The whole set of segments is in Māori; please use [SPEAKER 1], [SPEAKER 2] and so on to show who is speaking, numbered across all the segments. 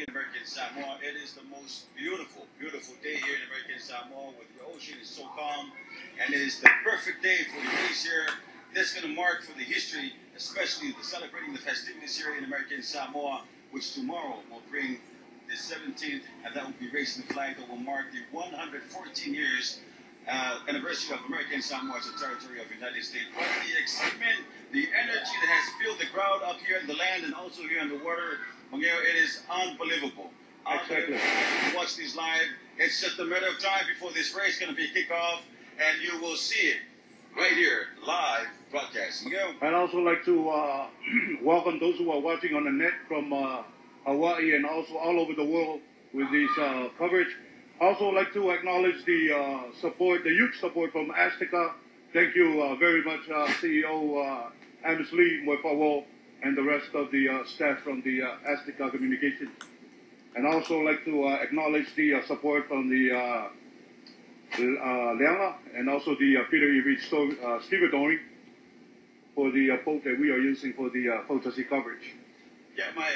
[SPEAKER 1] in American Samoa. It is the most beautiful, beautiful day here in American Samoa with the ocean is so calm, and it is the perfect day for the race here. That's going to mark for the history, especially celebrating the festivities here in American Samoa, which tomorrow will bring the 17th, and that will be raising the flag that will mark the 114 years anniversary of American Samoa as a territory of the United States. But the excitement, the energy that has filled the crowd up here in the land and also here in the water, it is unbelievable.
[SPEAKER 2] Exactly.
[SPEAKER 1] Watch these live. It's just a matter of time before this race is going to be kicked off, and you will see it right here, live broadcast. Miguel?
[SPEAKER 2] I'd also like to welcome those who are watching on the net from Hawaii and also all over the world with this coverage. I also like to acknowledge the support, the huge support from Azteca. Thank you very much, CEO Amos Lee Mwefawo, and the rest of the staff from the Azteca Communications. And also like to acknowledge the support from the Leana and also the Peter E.V. stevedore for the boat that we are using for the Fautasi coverage.
[SPEAKER 1] Yeah, my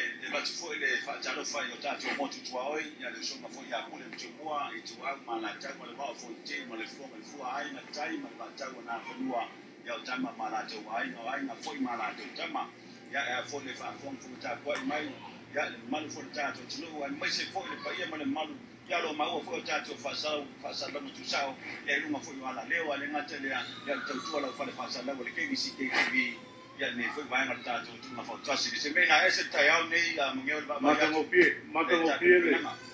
[SPEAKER 1] for the Fajalo Fire that you want to oi, Yalushon for Yakul and Chua, it's Malata, Malava for Jim, Malafom, and Fuai, and Time, Malata, Fanua, Yaltama Malato, I know for Malato, Tama, Ya for the Fafon from Taquai, my Mal for Tato, Tulu, and Messi for the Payaman and Mal, Yalo Mao for Tato, Fasal, Fasalam to Sao, Yaluma for Yala, Leo, and Natalia, Yaltola for the Fasala, the KBC TV.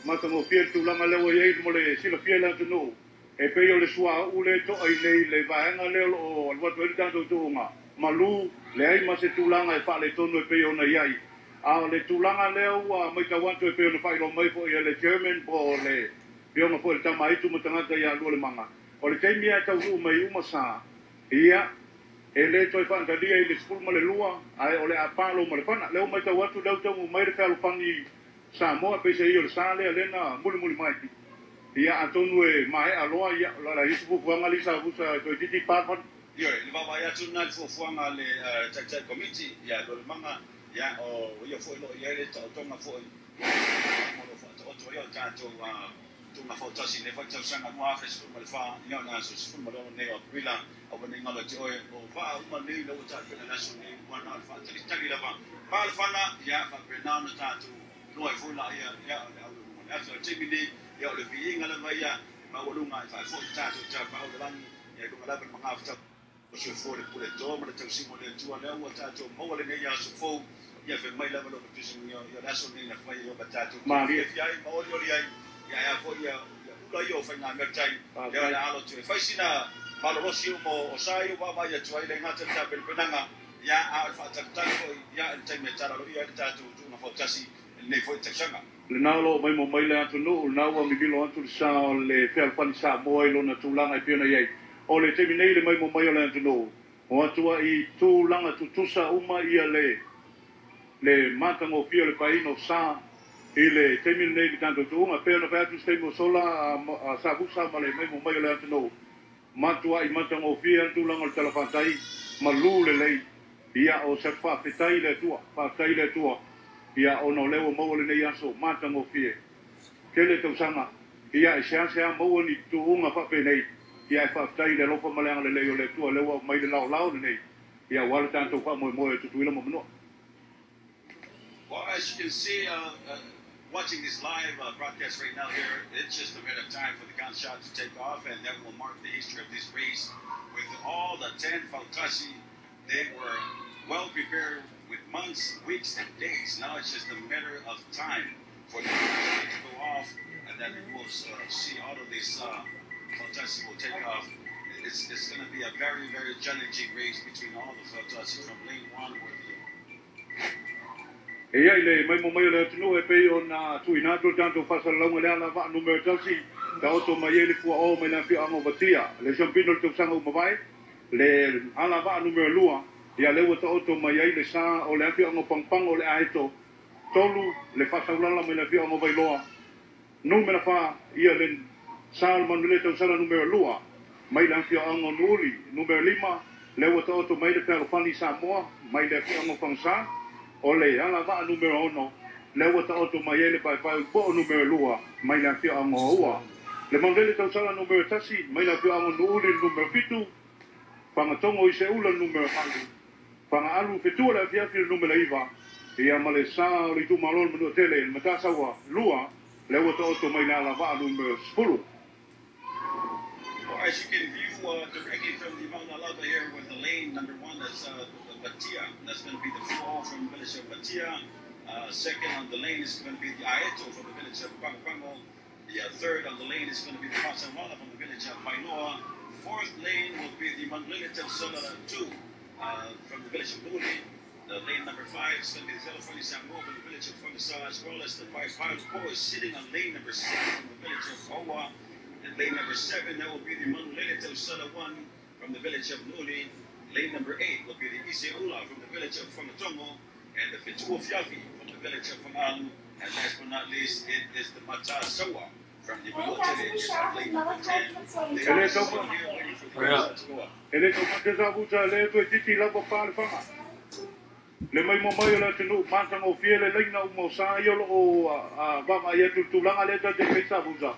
[SPEAKER 2] Matangopie tulanga lewa yei mole sila fiela tunu e peo le sua ule to ai nei le vaenga leo o wat wel tanto tunga malu le ai mase tulanga e fale tonu e peo na yai a le tulanga leo mai ka wanto e peo na fai lo mai fo le German po le peo na fo le tamai tu matanga ya lo le manga o le taimia tau mai uma sa ia e le toi fantalia i le skul ma le lua ai o le apalo ma le fana leo mai tau atu leo tau mai le falo fangi Samoa pe se i o le sa le alena muli mai ia atonu e mai aloa ia la isu fuanga lisa busa toi titi pafan
[SPEAKER 1] yo le baba ya tuna fuanga le tata committee ya lo manga ya o yo foi lo ia le tonga foi mo lo fa to yo tanto tunga Fautasi ne fa sanga no afes fu malfa yo na so fu mo ne o bila o ne ngalo joy o va uma ne lo ta pe na so ne wana alfa tali la va malfa na ya fa pe na no tanto no fu la ya ya so timidi ya le vi ngala va ya ma wo lunga fa fo tanto ta fa o la ya ko la pe ma afta o so fu le pure to mo le tausi mo le tu ala o tanto mo le ne ya so fu ya fe mai la lo pe tu yo la so ne na fa yo batato
[SPEAKER 2] ma ri
[SPEAKER 1] ya mo yo ya ya for ya lo yo fa na merchai ya la alo tu fa sina malo rosi mo o sai wa ba ya tu ile ngata ta bel penanga ya a fa ta ta ko ya ta me ta lo ya ta tu na Fautasi ne fo ta sanga
[SPEAKER 2] le nalo mai mo mai le atu no na wa mi bilo atu sa le fel pan sa mo ilo na tulanga i pena ye o le temi nei le mai mo mai le atu no o atu i tulanga tu tusa uma ia le matango pio le paino sa ile temi nei ki tanto tuunga peo na pētu stemo sola a sabusa ma le mai mo mai le atu no matua i matango pio tulanga le talafantai ma lu le lei ia o se fa fetai le tua ia ono lewa mo le nei aso matango pio kele tausanga ia e sea mo ni tuunga fa pe nei ia e fa fetai le lofa malenga le lei o le tua lewa mai le lao le nei ia wala tanto fa mo e tutuila mo no.
[SPEAKER 1] Well, as you can see, watching this live broadcast right now here, it's just a matter of time for the gunshot to take off, and that will mark the history of this race. With all the 10 Fautasi, they were well prepared with months, weeks, and days. Now it's just a matter of time for the gunshot to go off, and then we will see all of this Fautasi will take off. It's going to be a very, very challenging race between all the Fautasi from lane 1 with the
[SPEAKER 2] e ai le mai mo mai le tunu e pe ona tuina to tanto fasa longa le ala va numero tasi da auto mai ele fu o mai na fi amo batia le champino to sanga mo vai le ala va numero lua ia le auto auto mai ele sa o le fi amo pangpang o le aito tolu le fasa ulala mai na fi amo vai loa numero fa ia le sal man le to sala numero lua mai la fi amo nuli numero 5 le auto mai le per fani Samoa mai le fi amo pangsa o le ala va numero 1 le ua ta'oto mai ele pai po numero lua mai la fio ango ua le mandele tau sala numero tasi mai la fio ango nuuli numero fitu pangatongo i se ula numero alu panga alu fetua la fia fio numero iva ia male sa li tu malon manu tele mata sawa lua le ua ta'oto mai la lava numero 10.
[SPEAKER 1] As you can view directly from the Mauna Lava here with the lane number 1, that's Batia. That's going to be the flow from the village of Batia. Second on the lane is going to be the Aeto from the village of Pango. The third on the lane is going to be the Pasamana from the village of Painoa. Fourth lane will be the Manlilita Sola 2 from the village of Luli. The lane number 5 is going to be the Fautasi Samoa from the village of Fautasi, as well as the 5 is sitting on lane number 6 from the village of Owa. And lane number 7, that will be the Manlilita Sola 1 from the village of Luli. Lane number 8 will be the Iseula from the village of Fangatongo, and the Fitua Fiafi from the village of Fangalu. And last but not least, it is the Mata Sawa from the Bilotele. It's at lane number 10. They are still here waiting for the results to go up.
[SPEAKER 2] Ele to mateza buta le to titi la pa fanga. Le mai mo mai la tenu manta ngo fiele le na mo sa yo o ba ma ye tu langa le te pesa buta.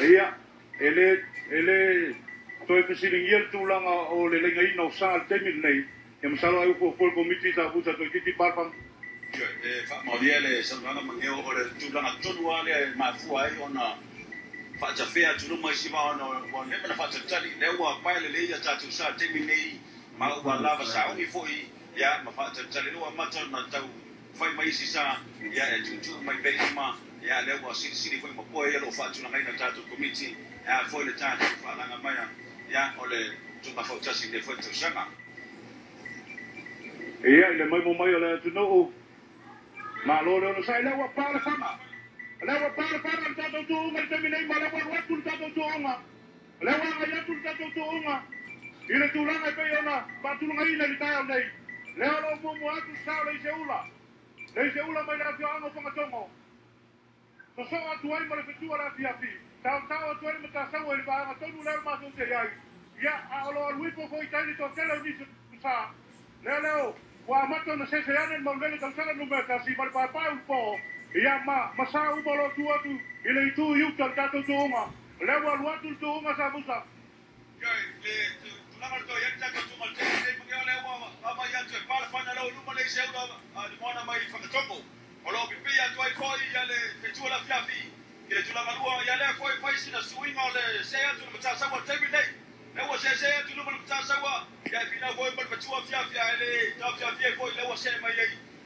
[SPEAKER 2] Ia ele to e fesiling yel tu langa o le lenga ina o sa te min nei. E msalo ai ko pol komiti ta buta to titi parfam.
[SPEAKER 1] Fa modiele sa langa mangeo o le tu langa tonua le ma fuai ona facha fea tu no si va no ne me facha tali le wa pa le ya ta tu sa te min nei ma wa lava sa oni foi ya ma facha tali no ma ta na tau fai mai si sa ya e tu mai pe ma ya le wa si foi mo po ya lo facha na mai na ta tu komiti ya foi le ta tu fa langa mai ya ole tu ma Fautasi de foi tu sanga
[SPEAKER 2] ia le mai mo mai ole tu no ma lo lo sai le wa pa le fama le wa pa le fama ta tu mai te minei ma le wa tu ta tu nga le wa ga ya tu ta tu nga ile tu langa pe ona pa tu nga ina li ta nei le lo mo atu sa le seula mai la fio anga ponga tongo so so atu ai ma le fetua la fiafi ta atu ai ma ta sa o le ba nga tonu le ma so te ai ya a lo lui po foi tai to kele ni sa le wa mato na se ane mo vele ta sala numero kasi mar pa un po ya ma sa u bolo tu atu ile tu yu ta ta tu nga le wa lu atu tu nga sa busa
[SPEAKER 1] le tu la marto ya ta tu mal te mo le wa ma ya tu pa fa na lo lu ma le se u de mona mai fa topo o lo pi ya tu ai foi ya le fetua la fiafi ke tu la malua ya le foi foi sina swing o le se atu ma ta sa wa te bi nei le wa se atu lu ma ta sa wa ya fina foi ma fetua fiafi ele ta fiafi foi le wa se mai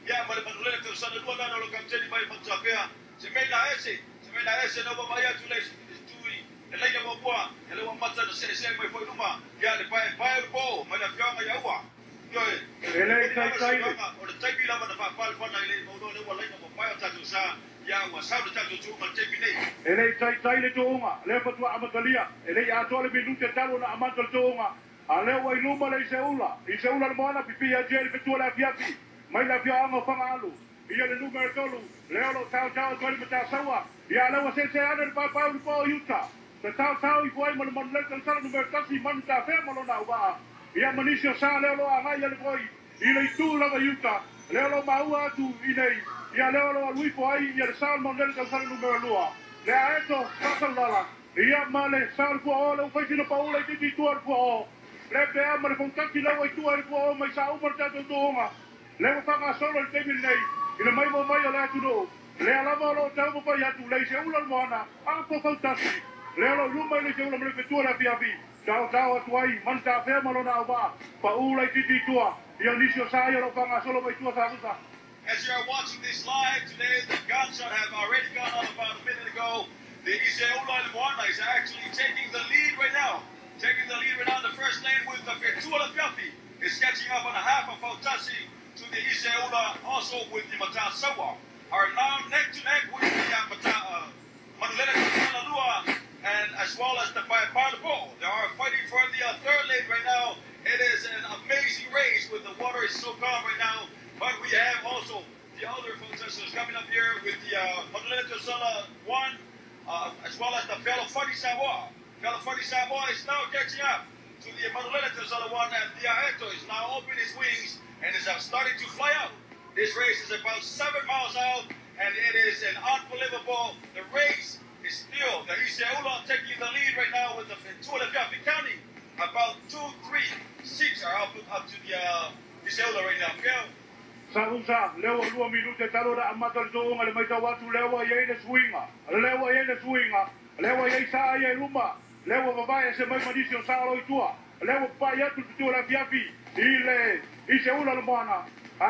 [SPEAKER 1] ya ma le manulele te sa lu na lo kapteni mai fa ta fea se me la ese no va ya tu le ele ia mo poa ele wa mata no se mai foi numa ya le pai po mai la fianga ya ua yo
[SPEAKER 2] ele tai
[SPEAKER 1] o le tai bila na fa na ile mo no le wa le mo pai ta tu sa ya wa sa ta tu tu ma te nei
[SPEAKER 2] ele tai le tonga le pa tu amatalia ele ya to le bilu te talo na amatal tonga ale wa iluma le seula le moana pipi ya je le tu la fiafi mai la fianga fa alu ia le numero tolu le lo tau to le mata sawa ya le wa se ane pa po yuta te tau i foi mo le sala numero tasi man ta fe mo na wa ia manisio sa le lo anga ia le foi i le tu la yuta le lo maua tu i nei ia le lo lui foi ia le sala mo le sala numero lua le aeto pasala ia male sal po o le foi tino paula i ti tu ar po le pe a mo le Fautasi le i tu ar po mai sa u porta tu nga le fa ga solo il temi nei i le mai mo mai le tu no le ala mo lo tau mo pa ya tu le se ulo mo ana a po Fautasi le lo luma le se ulo mo le fetua la fiafi tau atu ai man ta fe mo lo na wa pa ula i ti tua ia nisio sa ia lo fa ga solo mai tua sa busa.
[SPEAKER 1] As you are watching this live today, the gunshot have already gone off about a minute ago. The Iseula Moana is actually taking the lead right now. The first lane with the Fetua Fiafi is catching up on a half of Fautasi to the Iseula, also with the Mata Sawa. Are now neck to neck with the Manulele Kalalua and as well as the Paiparpo. They are fighting for the third lane right now. It is an amazing race with the water is so calm right now. But we have also the other Fautasi coming up here with the Manulele Kalalua 1 as well as the Fautasi Samoa. Fautasi Samoa is now catching up to the Manulele Kalalua 1 and the Aeto is now opening his wings and is starting to fly out. This race is about 7 miles out and it is an unbelievable. The race is still the Iseula taking the lead right now with the Fautasi County. About 2-3 seats are up to the Iseula right now. Okay?
[SPEAKER 2] Sausa, lewa 2 minute talo da amata zonga le maita watu lewa ye na swinga. Lewa ye na swinga. Lewa ye sa ye luma. Lewa babaya se mai madisio sa lo itua. Lewa pa ya tu tu la fiafi. Ile Iseula le bana.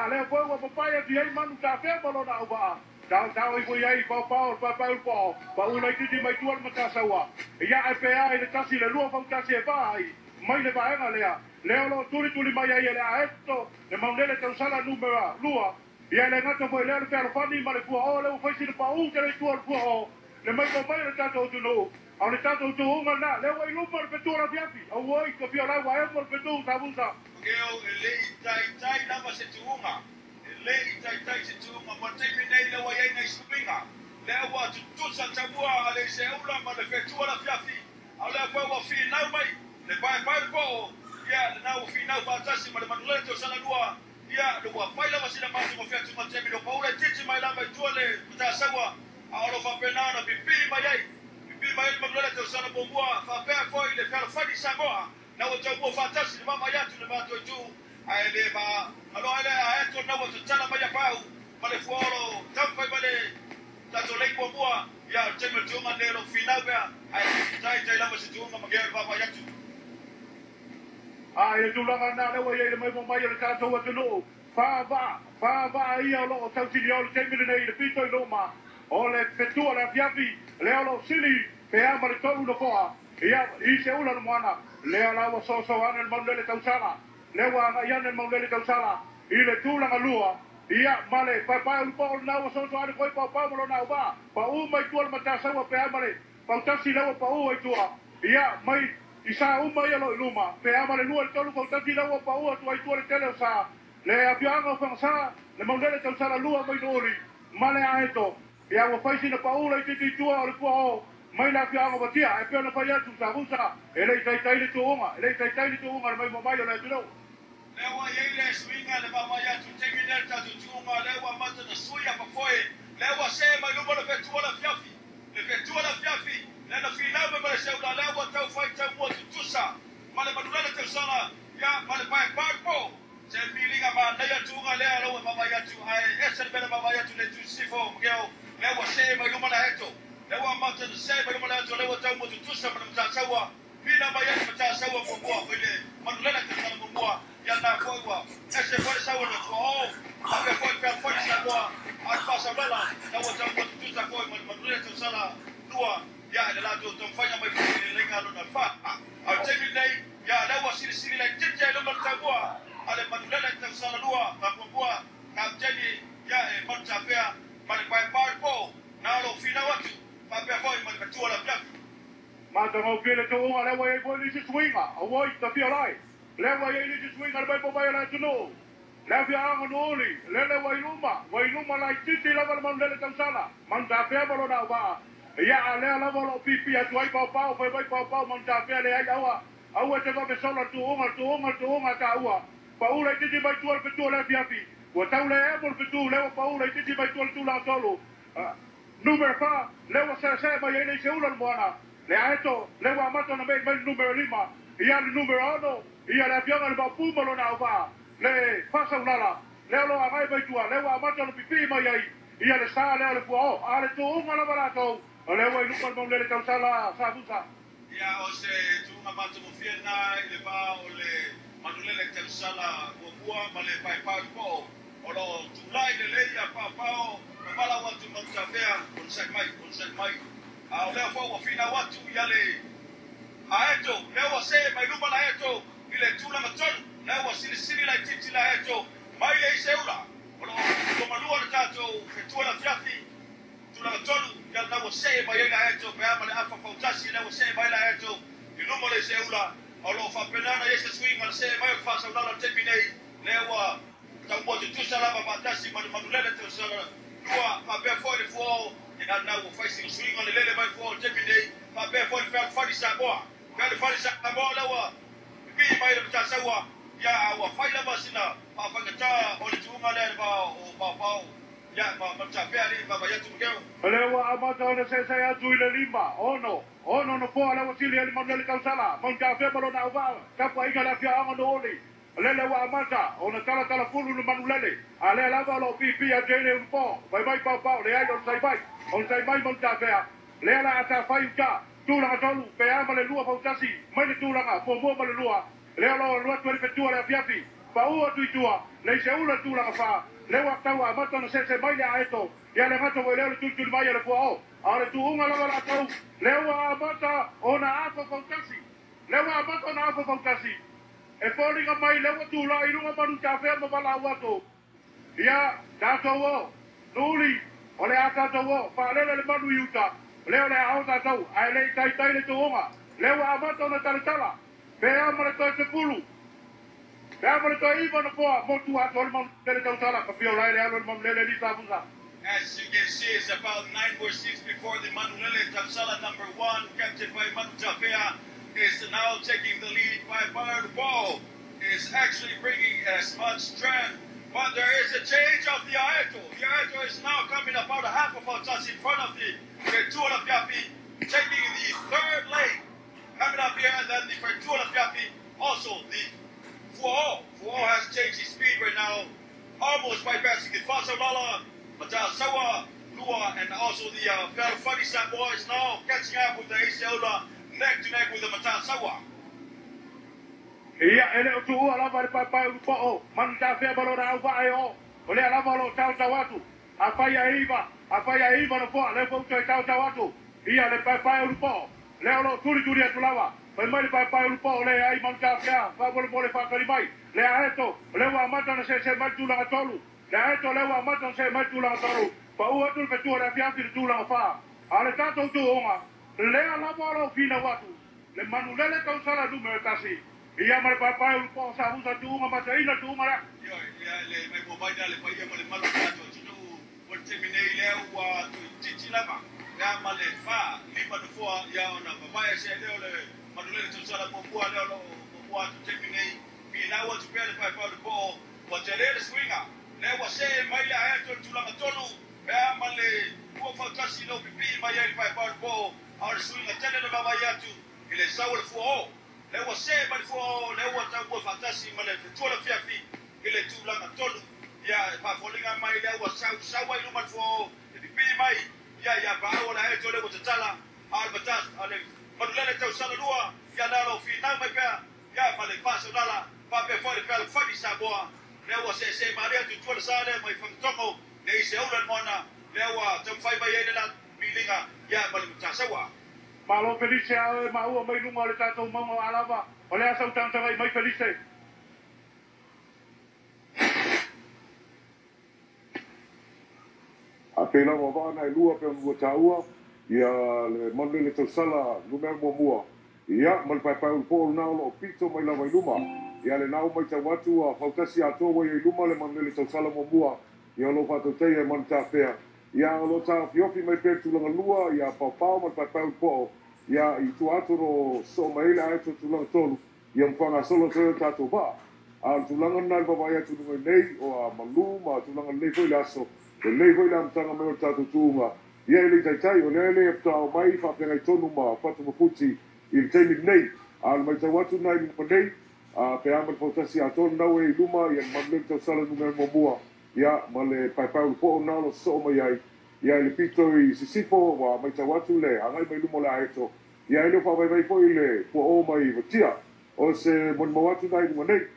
[SPEAKER 2] Le fuego papaya di ai manu ta fe balo na uba. Tau i voi ai pa una titi mai tuan mata sawa. Ya FA ile tasi le lua Fautasi e vai. Mai le vaenga lea. Leo lo tuli mai ai le aeto. Le maunele tau sala numera lua. Ia le ngata foi le pe fani ma le fua o le foi sir pa u ke le tuan fua o. Le mai ko mai le tato tu no. Au le tato tu unga na le wai luma le petua la fiafi. Au wai ko pia la wa e mo le petua tabusa.
[SPEAKER 1] Geo le tai na ma se tuunga. Le tai se tuunga ma te minei le wa ye na swinga. Le wa tu sa tabua le se ula ma le fetua la fiafi. Au le fa wa fi na mai. Le pai po. Ya le na fi na Fautasi ma le manule to sala lua. Ya le wa fa la ma sina ma mo fiatu ma te mi lo paula titi mai la mai tuale ta sawa. Au lo fa penana pipi mai ai. Pipi mai ma manule to sala bombua fa pe foi le Fautasi Samoa. Na o tau Fautasi mama yatu le mato tu ai le ba alo ale a eto na o tala mai pau ma le fuoro tampa male tato le bombua ya teme tu ma le lo final ba ai tai la se tu ma ke mama yatu
[SPEAKER 2] ai tu la na le wa ye mai mo mai le tato wa tu no fa va ia lo tau ti le teme nei le pito i loma o le petua la fiafi le lo sili pe ama le tolu no foa ia Iseula no mana le ala wa so ana el maulele tausala le wa nga yan el maulele tausala ile tula ngalua ia male pa un po na wa so ana koi pa mo na ba pa u mai tual mata sa wa pe amale Fautasi le wa pa u ai tua ia mai isa u mai lo luma pe amale lu el tolu Fautasi le wa pa u tu ai tual tele sa le apianga fa sa le maulele tausala lua mai nori male a eto ia wa faisi na pa u le titi tua o ko mai la fianga batia e pena pa ya tu sa busa ele tai le tuunga mai mo mai le tulo
[SPEAKER 1] le wa ye le swinga le mama yatu te mi le tatu tuunga le wa mata na suya pa foi le wa se mai lo le fetua la fiafi le na fina me se ula le wa tau fai tau mo tu sa ma le madula le sala ya ma le pa po se mi liga ma na ya tuunga le lo mama yatu ai ese le mama yatu le tu sifo mgeo le wa se mai lo na heto le wa mata na se mai lo na to le wa tau mo tu sa ma mta sawa fina mai ya mta sawa mo mo ile madula le sala mo mo ya na kwa ese foi sawa no ko ave foi sawa al pasa bela na wa tau mo tu sa foi madula le sala lua ya le la to fanya mai le ngalo na fa au te nei ya le wa siri le tete le mo sawa ale madula le sala lua na mo ka teni ya e mo tafea ma le pai po na lo fina watu pa pe foi mo tu la pia
[SPEAKER 2] ma to mo pele to o le wa ye bo ni swinga o wo ta fi alai le wa ye ni swinga le bo mai la tu no le fi anga no le wa iluma la titi la ma le tausala man ta fe bo na ba ya le la bo pipi atu ai pa man ta fe le ai awa te va solo tu unga ta ua pa ula titi mai tu al petu le fiafi wa tau le e mo petu le pa ula titi mai tu la tolo numero fa le wa se mai ele se ula moana le aeto le wa mato na mai numero 5 ia le numero 1 ia le avion al bapu mo na va le pasa unala le lo agai mai tu le wa mato no pipi mai ai ia le sa le fuo ale tu unga la barato le wa ilu mo le tausala sa busa
[SPEAKER 1] ya o se tu na mato mo fiena le va o le manulele tausala bua ma le pai po o lo tu lai le ya pa mala watu mtafea on mai au leo fo fina watu yale aeto leo se mai luma la eto ile tula maton leo sili la titi la eto mai le seula o malua tato fetua la fiafi tula maton ya na se mai la eto pe ama le afa Fautasi leo se mai la eto iluma le seula o lo fa penana yese swing al se mai fa sa la terminei leo tau mo tu sala ba Fautasi manulele tu sala lua pa pe foi fo ina na wo fai sing swing on the lele mai fo terminei pa pe foi Fautasi Samoa Fautasi Samoa lawa bi mai le ta sawa ya wa fai la basina pa fa ngata o le tunga le ba o pa Ya, Matapea ni baba yetu mgeo.
[SPEAKER 2] Lewa amata ona sesa ya tuile lima. Ono no po ala wasili ali manele kausala. Monta fe balo na uva. Kapa inga la fia anga no oli. Lewa amata ona tala fulu no manulele. Ale lava lo pipi a jene un po. Bai pa le ai on sai bai. On sai bai monta fea. Le ala ata fai ka. Tula tolu pe ama le lua fautasi. Mai le tula nga po mo le lua. Le alo lua tu le petua le fiafi. Pa ua tuitua. Le se ula tula fa. Lewa tau amata na sese mai le aeto. Ya le mato mo le tutu mai le po. Ahora tu unga la tau. Lewa amata ona afa fautasi. Lewa amata na afa fautasi. E fori nga mai lewa tu la irunga manu tafe mo bala wato. Ya tato wo. Nuli. Ole atato wo. Pa le manu yuta. Leo le auta tau. Ai le tai le tu unga. Lewa amata na tala. Pe amare to se pulu. Pe amare to iba no po mo tu ato le manu le tau tala. Pa pio lai le alo le manu le li tabusa.
[SPEAKER 1] As you can see, it's about 9 more seats before the Manulele Tapsala number 1, captained by Manu Tapea, is now taking the lead by Bar Ball. Is actually bringing as much strength, but there is a change of the Aeto. The Aeto is now coming about a half of Fautasi in front of the Pertula Piafi, taking the third lane. Coming up here, and then the Pertula Piafi, also the Fuo. Fuo has changed his speed right now, almost bypassing the Fasolala. Samoa, Lua, and also the Fautasi Samoa is now catching up with the Asiola neck to neck with the Samoa.
[SPEAKER 2] Ia ele o tu ala vai pai o po man ta fe balo na vai o ole ala balo tau watu a fai aiva no po le po tau watu ia le pai o po le o turi atu lava pai mai pai o po le ai man ta fe fa bolo fa kali mai le aeto le wa mata na se mai tu la tolu le aeto le wa mata se mai tu la tolu pa o atu pe tu la fianti tu la fa ale tanto tu onga le ala balo fina watu le manulele kau sala du me kasi ia mar papai un po sa usa tu ma mata ina tu mara
[SPEAKER 1] Yo le mai mo vai dale pai mo le malo tato tu o terminei le wa tu titilava ya male fa lima do fo ya ona papai se le manulele tu sala mo bua le lo bua tu terminei bi na wa tu pele pai pa po wa tele swinga le wa se mai la to tu la tolu ya male ko Fautasi no pipi mai ai pai pa po ar swinga tele le baba ya tu ile saul fo le wa se mai fo le wa ta ko Fautasi male tu la fiafi ile tu la tolu ya pa folinga mai le wa sa wa ilu mai fo pipi mai ya ba o la to le wa tala al batas ale madulele tau sala lua ya la lo fi na mai pa ya male paso dala pa pe fo le Fautasi Samoa le wa se maria tu tu sa le mai fantomo le se ulan mona le wa tu fai mai ele la milinga ya male tasawa
[SPEAKER 2] malo felice a ma u mai lunga le tato mo alava ole asa utanta mai felice
[SPEAKER 3] a pela wa va na lua pe mo taua ia le mande le tosala lumer mo mua ia mal pai pai po na lo pito mai la vai luma ia le nau mai tawatu a Fautasi a to wa luma le mande le tosala mo mua ia lo fa to te man ta fea ia lo ta fiofi mai pe tu lua ia pa mal pai pai po ia i tu atoro so mai la to tu lang tolu ia mfanga solo te ta to ba a tu lang na ba ia tu nei o a malu ma tu lang nei foi laso le lei foi la mtanga me o tatu tunga ia ile tai o le tau mai fa pe ngai tonu ma fa tu futi il temi nei al mai tawatu nai mo nei a pe amal Fautasi a ton nau e luma ia mamle tau sala numer mo mua ia male pai pai po na lo so mai ai ia le pito i sisifo wa mai tawatu le angai mai lumo la eto ia ile fa vai foi le po o mai votia o se mon mawatu nai mo nei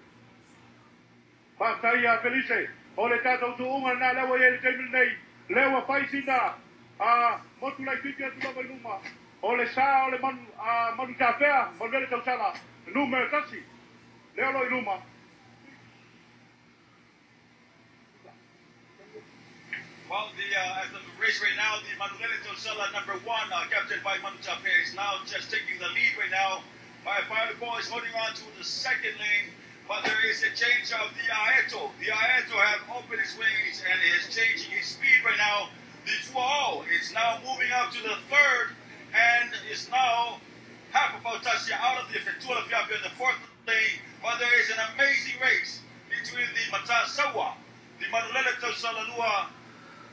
[SPEAKER 2] pa tai a felice ole tato tu unga na lewa ye temi nei lewa pai sina a motu lai pitia tu mai luma ole sa ole manu tafea modele tau sala numer kasi leo lo luma
[SPEAKER 1] Well, as the race right now, the Manulele Tosala number 1, captained by Manu Tapea, is now just taking the lead right now. By Fire Boys holding on to the second lane, but there is a change of the Aeto. The Aeto have opened his wings and is changing his speed right now. The Fuo is now moving up to the third and is now half of Fautasi out of the Fetula Fiapi in the fourth lane. But there is an amazing race between the Samoa, the Manulele Tosala Lua,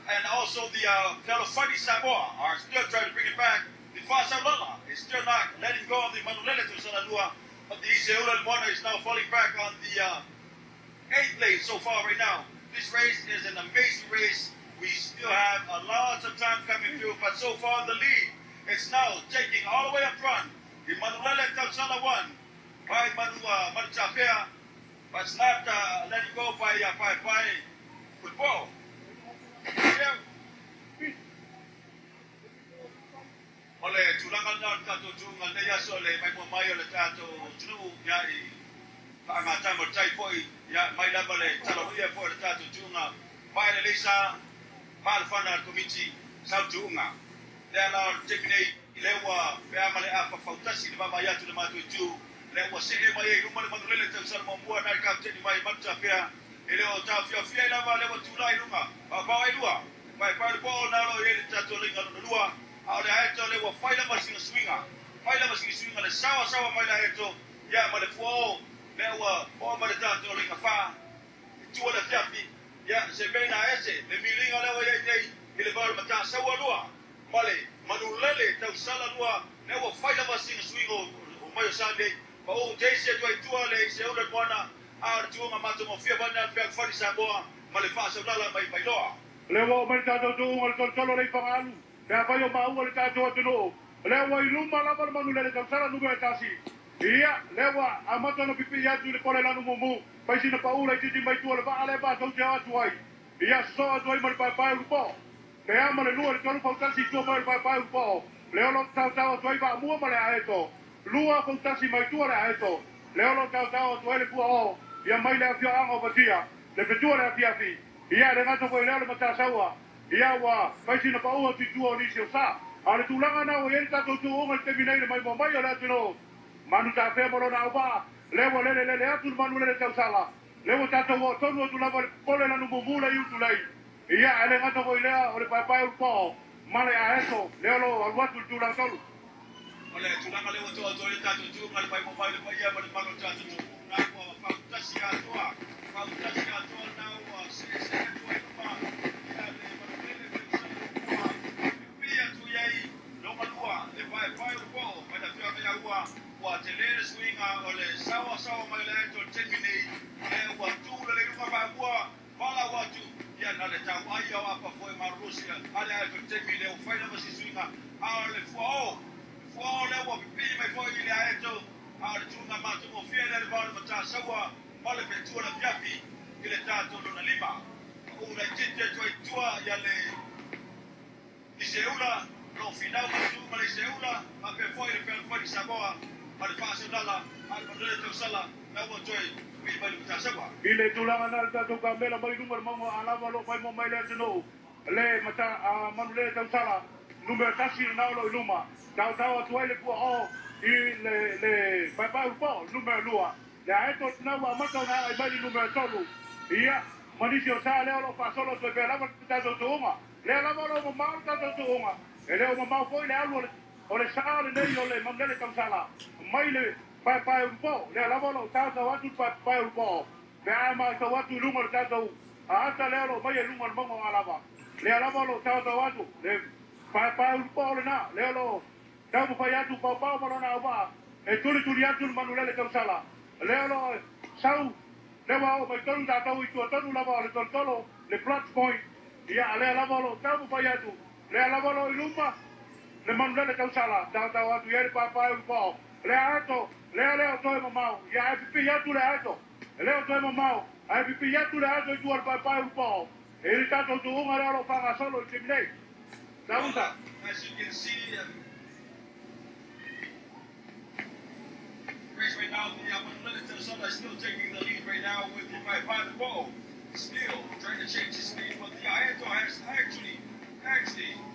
[SPEAKER 1] and also the fellow fighting Samoa are still trying to bring it back. The Fautasi is still not letting go of the Manulele to Sanadua, but the Iseula Moana is now falling back on the 8th place so far right now. This race is an amazing race. We still have a lot of time coming through, but so far the lead is now taking all the way up front. The Manulele Tausala won by Manu Chapea, but it's not letting go by football. Ole tulanga na tato tunga ne yaso le mai mo mai ole tato tunu ya I angata mo tai foi ya mai la bale talo ia foi tato tunga mai le lisa mal fana committee sau tunga le la tekne lewa pe amale apa fautasi le baba ya tu le matu tu lewa se e mai rumale manulele tau sar mo bua na ka teni mai matcha pea ele o ta fia la va lewa tu lai lunga baba ai lua mai pa po na lo ele tato linga no lua Ahora esto le voy a fallar más sin swinga le sawa mai la esto ya ma le fo le wa o ma le tanto le kafa tu le fiafi ya se bena ese le milinga le wa ye ile ba ma ta sawa lua male manulele ta sala lua le wa fallar más sin swinga o mai sande ba o te se tu le se o le bona a tu ma ma mo fia bana fia fari Samoa ma le fa sa la mai loa
[SPEAKER 2] le wa mai ta do ngol tolo le pangalu ya pa yo mau le tato atuno le wa iluma la par manu le tausala nu ga tasi ia le wa amato no pipi ya tu le pole la nu mumu pa sina pa ula titi mai tu le ba ale ba tau ja tu ai ia so tu ai mar pa u po te ama le lu le tolu Fautasi tu mar pa u po le lo tau tu ai ba mu ma le aeto lua Fautasi mai tu le aeto le lo tau tu ai le pu o ia mai le afio anga batia le petua le afia fi ia le ngato ko le mata sawa ia wa paisi na paua tutua ni se sa ale tulanga na o yenta to tu o te minai mai mo mai ala tuno manu ta fe moro na ba le wo le atu manu le ta sala le wo ta to wo to no tu la pole na no bubula yu tu lai ia ale ngato ko ile o le pai u po male a eso le lo al watu tu la tolu
[SPEAKER 1] ole tulanga le wo to le ta tu ngal pai mo mai le pai ya ma manu ta tu na ko Fautasi atoa na wa se tu ai pa wa telele swinga ole sawa mai le to tekini wa tu le ruka ba bua bala wa tu ya na le ta wa ya wa pa foi marusia ale to tekini o fa na si swinga ale fo le wa pi mai foi ile aeto ale tu na ma tu mo fie le ba le ta sawa male pe tu la fiafi ile ta to na lima una tete tu ya le Iseula lo final tu ma le Iseula ma pe foi le per Samoa al Fautasi al Manulele Tausala na wa joy wi mai ta sawa
[SPEAKER 2] ile tulanga na ta to kamela mai numero mo ala va lo pai mo mai le no le mata Manulele Tausala numero tasi na lo iluma tau tu ile ku o i le pai u po numero lua le aeto na wa mata na ai mai numero tolu ia manisio sa le lo fa solo to pe la ta to uma le la lo mo ma ta to uma ele o ma foi le alu o le sa le nei o le Manulele Tausala mai le pai un po le la volo tata watu pai un po le ama ta watu lungo tata ata le lo mai lungo mo alava le la volo tata watu le pai un po le na le lo ta mo pai atu pa mo na va e tuli atu Manulele Tausala le lo sau le va o mai tonu tata u tu tonu la va le tolo le flat point ia le la volo ta mo pai atu le la volo iluma le Manulele Tausala tata watu ye pai un po le ato le to mo mau ya pipi ya tu le ato le to mo mau ai pipi ya tu le ato tu al pai un po e tanto tu un lo fa solo il timnei
[SPEAKER 1] Dauta as you can see race right now the Manulele Tausala is still taking the lead right now with the pai the ball still trying to change his speed but the Aeto has actually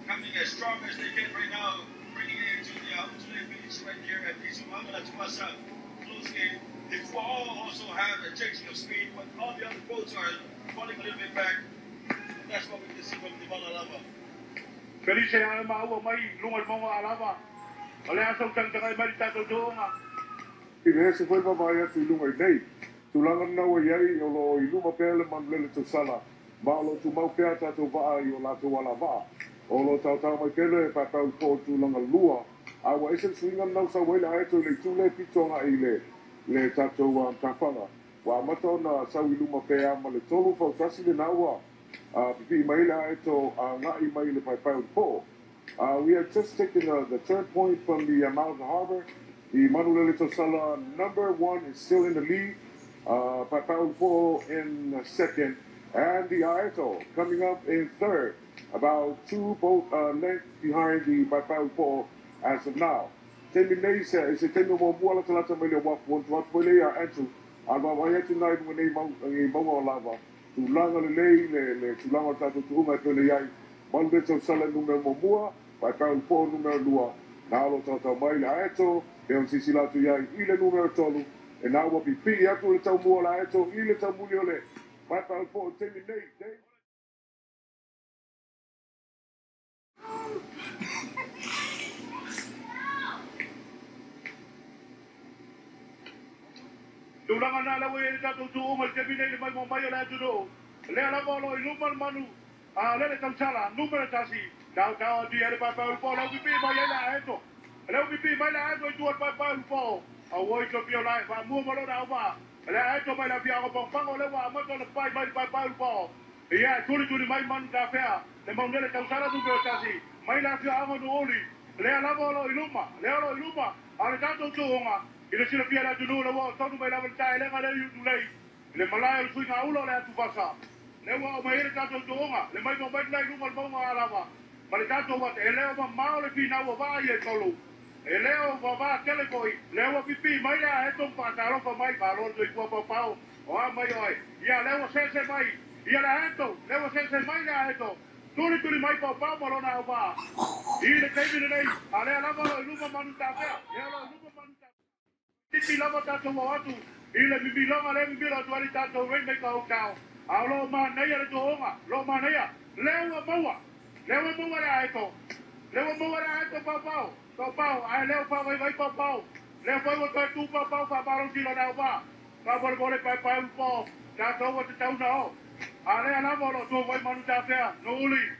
[SPEAKER 1] coming as strong as they can right now bringing it into the finish right here at the Tuasa close game. The fall also have a changing of speed, but all the other boats are falling a little bit back. And that's what we can see from the Balalava.
[SPEAKER 2] Felice mau mai lungo mo alava. Ole aso tang tang mai ta to nga.
[SPEAKER 3] Ile se foi ba ya tu lungo nei. Tulanga na wa yai o lo iluma pele Manulele Tausala. ma lo tu mau pea tātou waa i o lātou wala waa. O lo tau mai pele pa pau po tūlanga lua. Awa ese suinga nau sa waila aeto le tūle pitonga i le tātou tawhanga. Wa mata ona sau i luma pea ma le tolu fautasi le naua. Pipi mai le aeto ngai mai le pai pau po. We have just taken the turn point from the Mountain Harbor. The Manulele Tosala #1 is still in the lead. Papaupo in second, and the Aeto coming up in third, about 2 boat lengths behind the Papaupo as of now. Temi Neisa is a Temi Mobuala Talata Melia Wafon, Watfolea Antu, Alba tonight when they Mongo Lava, to Langa Le, to Langa Tato to Uma Pelea, Monbeto Sala Numero Mobua, Papaupo Numero Lua, Nalo Tata Maila Aeto, Leon Sisila to Yai, Ile Numero Tolu. And now what we pee after the tau mua la eto ile tau muliole. Pai pau po temi nei.
[SPEAKER 2] Tulanga na la we ta tu umal temi nei mai mo mai la tu do. Le ala bolo ilumal manu. Le tau sala numero tasi. Tau di ale pai pau po la we pee mai la eto. Le we pee mai la eto tu pai pau po. Awoi to pio lai va mua malo da va. Le eto mai la pia ko pango le wa mo to le pai pau po. Ia tuli mai manu da fea. Le mau le tau sala numero tasi. Mai la pia amo do oli. Le ala bolo iluma. Le ala iluma. Ale tanto tu nga. Ile sila pia la tu no wa tonu mai la vai le ngale yu lei. Le malai le suinga ulo le tu fasa. Le wa mai le tanto tu nga. Le mai mo mai la iluma mo nga ala va. Ma le tanto wa ele o ma le pina wa va ye tolu. Eleo va tele koi. Leo pipi mai la eto pataro pa mai balor do ikua pau. O mai oi. Ia leo se mai. Ia la eto. Leo se mai la eto. Tuli mai pau malo na va. Ile tei nei. Ale ala malo iluma manu ta fea. Leo iluma manu ta. Titi lava ta to watu. Ile bibi longa le bibi la tuari ta to rei mai kau kau. Alo ma nei ale to onga. Lo ma nei. Leo maua. Leo maua la eto. Leo maua la eto pau. Pau, ai leo pau vai pau. Leo pau o tu pau pa baro silo na va. Pa bole pai un po. Ta to o te tau na o. Ale ana bolo to vai manu ta fea, no uli.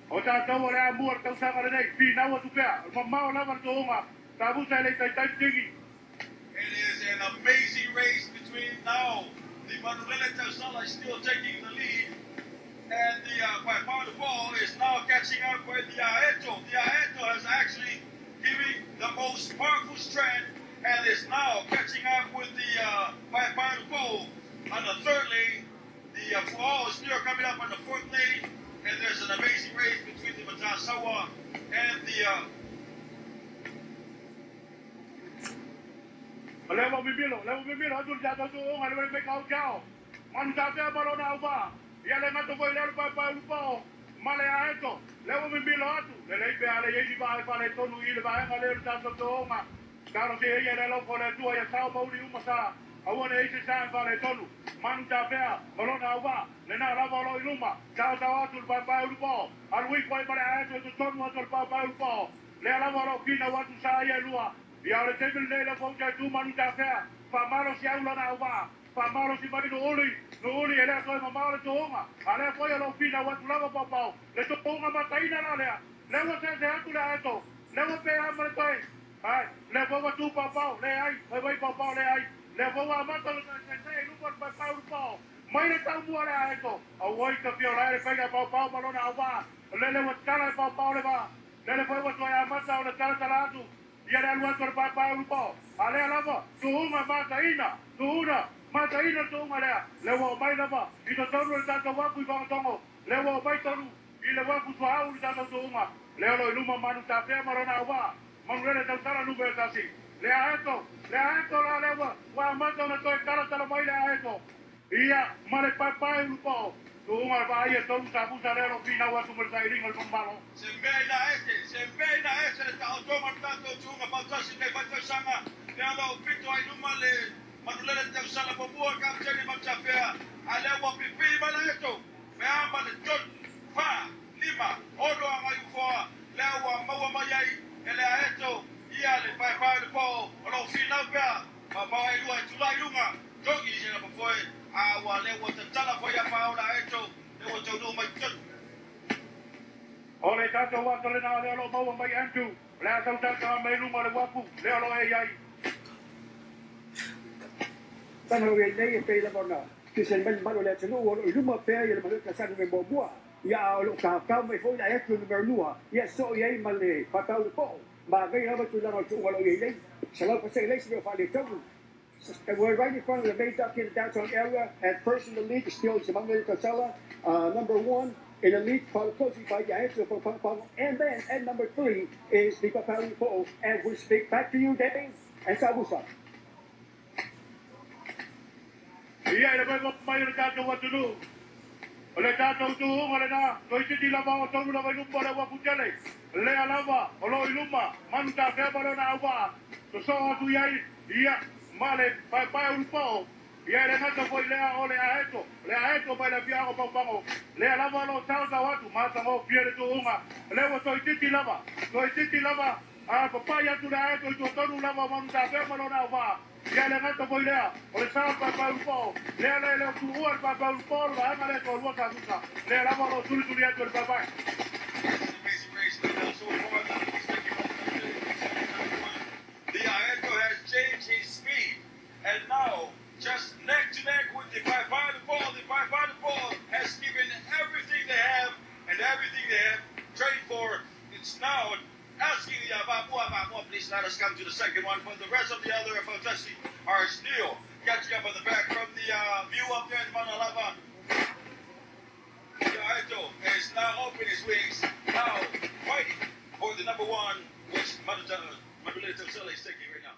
[SPEAKER 2] O ta to o le amor tau sa ngare nei, pi na o tu fea. Ma o lava to nga. Ta bu sa le tai tigi.
[SPEAKER 1] It is an amazing race between now. The Manulele Tausala is still taking the lead. And the Paipau is now catching up with the Aeto. The Aeto has actually given the most powerful strength and is now catching up with the Paipau on the third lane. The Fuao is still coming up on the fourth lane. And there's an amazing race between the Samoa and the
[SPEAKER 2] Levo bibilo, atul jato tu nga le me kau kau. Man jato balo na uba. Ia le ngato foi le pa upo. Male aeto. Levo bibilo atu. Le pe ale ye ba pa le tonu ile ba nga le jato tu nga. Karo se ia le lo ko le tu ia sa mo ri uma sa. Awone ise sa pa le tonu. Man jato balo na uba. Le na la balo iluma. Tau atu pa upo. Al wi foi male aeto tu tonu atu pa upo. Le ala balo kina watu sa ia lua. Ia le tebel le la fonja tu manu ta fea. Fa malo si aula na uba. Fa malo si mari no uli ele ko ma malo to nga. Ale foi lo fina wa tu lava papau. Le to nga mataina la le. Le wo se atu la eto. Le wo pe amre toi. Ai, le wo tu papau, le ai, vai papau le ai. Le wo wa mata le se lu por papau pau. Mai le tau mua le eto. A woi ka piola le pega papau malo na uba. Le wo kala papau le va. Le foi wa to ya mata le kala talatu. Ia le alua tor papa upo. Ale alava, tuhunga mataina, tuhuna, mataina tuhunga lea. Lewa mai lava, ito tonu le tata wapu i wakatongo. Lewa mai tonu, i le wapu tuahau le tata tuhunga. Leo lo iluma manu ta fea marona uwa. Manu lele tau tala nube tasi. Lea eto la lewa, wa mata una toi tala mai lea eto. Ia, male papa upo. Tuhunga va ia tonu sabusa leo fina wa sumersa iringa le pambalo.
[SPEAKER 1] Sembena ese ta otoma tanto tunga Fautasi te Fautashanga. Leo pito ai numa le Manulele Tausala Pomua kapteni Machafea. Alewa pipi malaeto. Meamba le ton fa lima odo amai foa. Leo maua mayai ele aeto. Ia le pai le po. Ono fina pea. Papa ai lua tulai lunga. Togi jena pofoe. Awa lewa tatala foia paola aeto. tau no mai tonu.
[SPEAKER 2] O le tātou wata le nā leo lo maua mai antu. Le a tau tātou mai lunga le wapu. Leo lo e iai.
[SPEAKER 4] Tana o nei e pei la mona. Ki se mai malo le tonu o luma pea i le malo ka sanu me mua. Ia o lo ka ka mai foi la etu numero lua. Ia so iai male patau le po. Ma ngai hava tu lana tu walo iai nei. Sala pa se le se fa le tonu. And we're right in front of the main dock in the downtown area. And first in the league is still Samoa number 1 in the league, Fautasi Race Flag. And then at number 3 is the Fautasi Race. And we speak back to you, Dave and Sabusa.
[SPEAKER 2] Ia e le mai mai le tātou watu nu. O le tātou tuhu ngale nā. Toi titi lava o tonu lava ilumba le wapu tele. Lea lava o lo ilumba. Manu tā whea malo nā awa. So so atu iai. Ia. Male pai ulupao. Ia le ngata foi lea o le aheto. Le aheto pai le pia o paupango. Lea lava lo tauta watu. Mata mo pia le tuhunga. Lewa toi titi lava. Toi titi lava. A papai atu le aheto i tonu lava manu tā whea malo nā awa. Ia le ngata foi lea. O le saa pai ulupao. Lea le tuhua le pai ulupao. La hanga le tolua ka kuka. Lea lava lo turi atu le papai.
[SPEAKER 1] The Aeto has changed his speed, and now, just neck to neck with the 5-5 ball, the 5-5 ball has given everything they have, and everything they have trained for. It's now asking the Abapua, please let us come to the second one, but the rest of the other Fautasi are still catching up on the back from the view up there in Manalava. The Aeto is now open his wings, now fighting for the number 1, which Maduleta Sele is taking right now.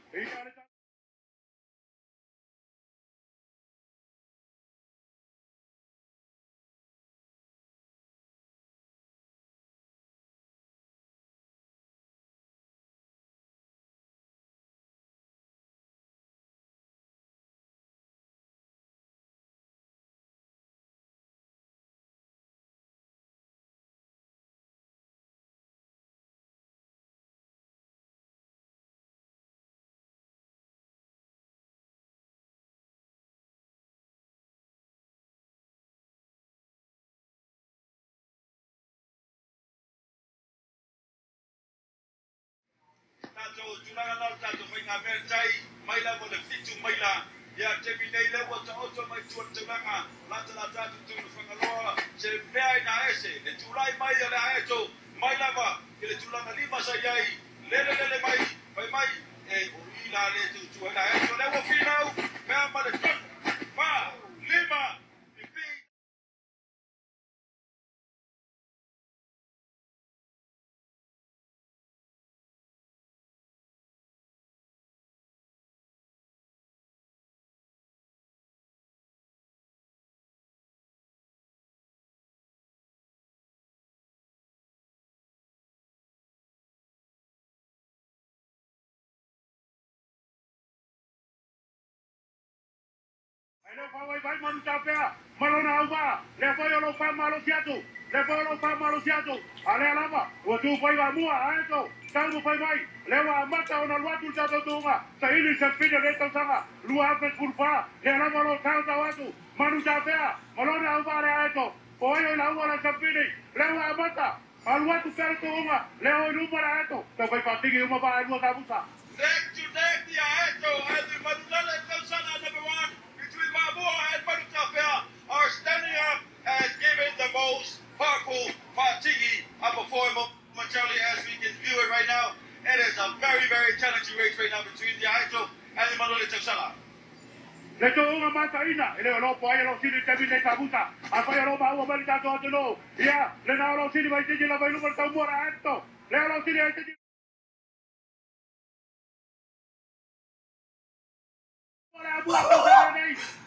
[SPEAKER 1] Tato tulanga nal tato mai ngā mea tai mai la mo le fitu mai la ia te minei le wata oto mai tua tulanga lata la tatu tunu whangaloa se mea ina ese le tulai mai a le aeto mai lava ke le tulanga lima sa iai lele mai mai e o ila le tutua ina aeto le wa finau mea ma le tatu ma lima
[SPEAKER 2] Vai manu tapea, malona uva, le foi o lo fa malo siatu, le foi o lo fa malo siatu, ale alama, o tu foi va mua, aeto, tangu foi vai, le wa mata ona watu tato tunga, sa ili se pide le tanga, lua ape kurfa, le alama lo tauta watu, manu tapea, malona uva le aeto, o yo la uva la se pide, le wa mata, al watu tato tunga, le o lupa le aeto, te foi patigi uma ba lua kabusa.
[SPEAKER 1] neck to neck the aeto and the Madulele Kausana number 1 between Mamoa and Madutafea are standing up and giving the most powerful Fatigi a performance momentarily as we can view it right now. It is a very, very challenging race right now between the Aeto and the Madulele Kausana.
[SPEAKER 2] Le tounga mataina, ele lo poai lo sini te mine kabusa, a poai lo ba o mari tato atuno, ia, le na lo sini vai tiji la vai lumar tau mora aeto, le lo sini ai tiji